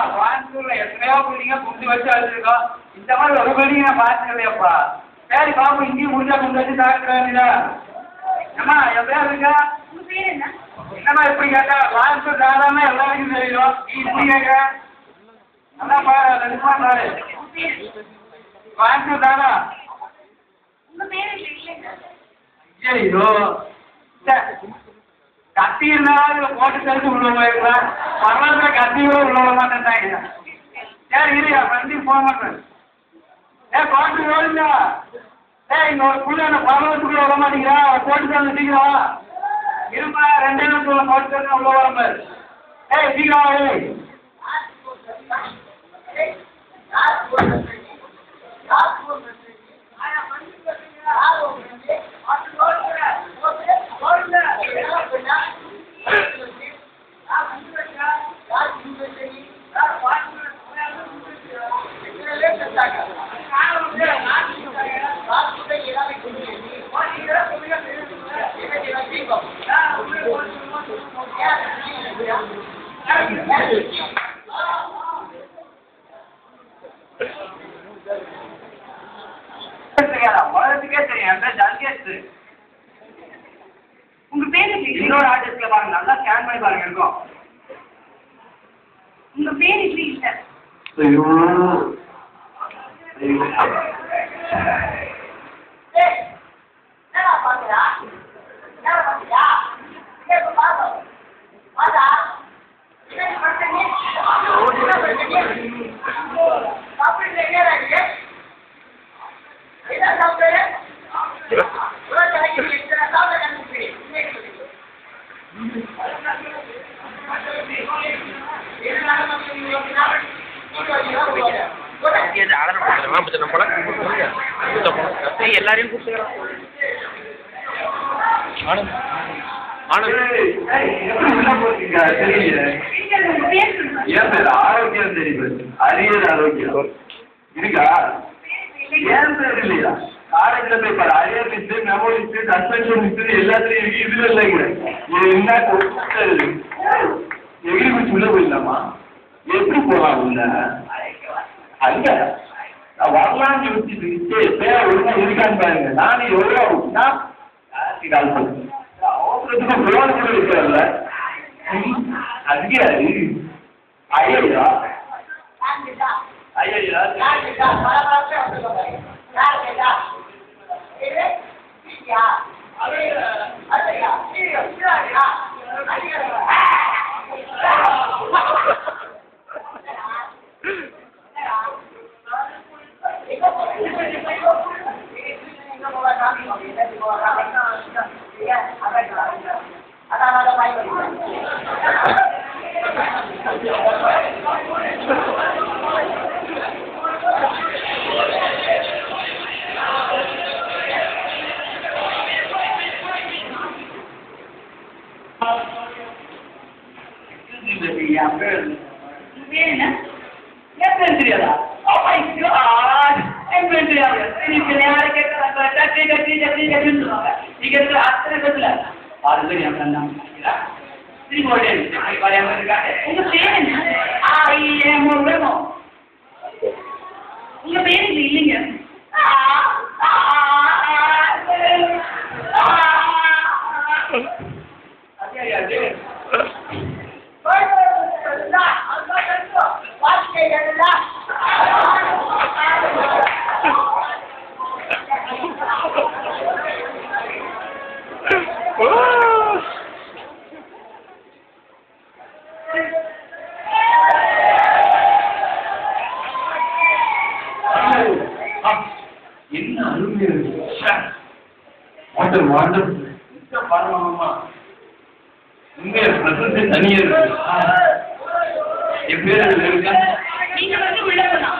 அப்பா கோயம்புத்தூர்ல எத்தனையோ பிள்ளைங்க குண்டு வச்சு அழுதுருக்கோம். இந்த மாதிரி ஒரு பிள்ளைங்க நான் பார்த்ததில்லையப்பா. சரி பாப்பா இங்கேயும் முடிஞ்சா குண்டு வச்சு தாக்குறாங்களா? ஏம்மா என் பேர் இருக்கா? என்னம்மா இப்படி கேட்டா? கோயம்புத்தூர் சாதாரண எல்லாருக்கும் தெரியும். நீ இப்படி கேட்க? நல்லா பாரு ரெண்டுமா பாரு. கோயம்புத்தூர் தானா? ஐயோ கத்தி இருந்தாலும் போட்டு தெரிஞ்சு உள்ளவங்க பரவாயில்ல கத்தி கூட உள்ள மாட்டேன்ட்டாங்க. சரி இரு என் ஃப்ரெண்டுக்கு போக மாட்டேன். கோட்டு ரோடுங்களா? இங்க ஒரு புள்ள என்ன பரவாயில்ல வர மாட்டேங்கிறா. போட்டு தந்து சீக்கிரம் இருப்பா. 2 நிமிஷம் போட்டு தந்து உள்ள வர மாதிரி. சீக்கிரம் உலகத்துக்கே தெரியும். ஜல்கேஸ் உங்க பேரு இன்னொரு ஆர்டிஸ்ட்ல பாருங்க. நல்லா ஸ்கேன் பண்ணி பாருங்க இருக்கும். உங்க பேர் இப்படி இல்ல. எல்லாரையும் கூப்பிட்டுக்கிறோம். ஆரோக்கியம் தெரியும். அரியர் ஆரோக்கியம் இருக்கா? ஏன் பேர் இல்லையா? காலேஜ்ல போய் பாரு. Arrear list, memo list, suspension list எல்லாத்துலயும் இருக்கு. இதுல இல்லைங்க. என்ன எகிரி குச்சி உள்ள போயிடலாமா? எப்படி போகலாம் உள்ள? அங்க வரலான்னு யோசிச்சுட்டு பேர் ஒழுங்கா இருக்கான்னு பாருங்க. நானும் எவ்வளோ கால் பண்ணுறேன். அவசரத்துக்கு போன கூட இருக்கிறல்ல. அதுக்கே ஐயா ஐயா உங்க பேர் இல்லைங்க. என்ன அருமையா இருக்கு. பாருமா உண்மையா பிரசன்ஸ் தனியா இருக்கு. என் பேர் இருக்கா? நீங்க வந்து உள்ள போனா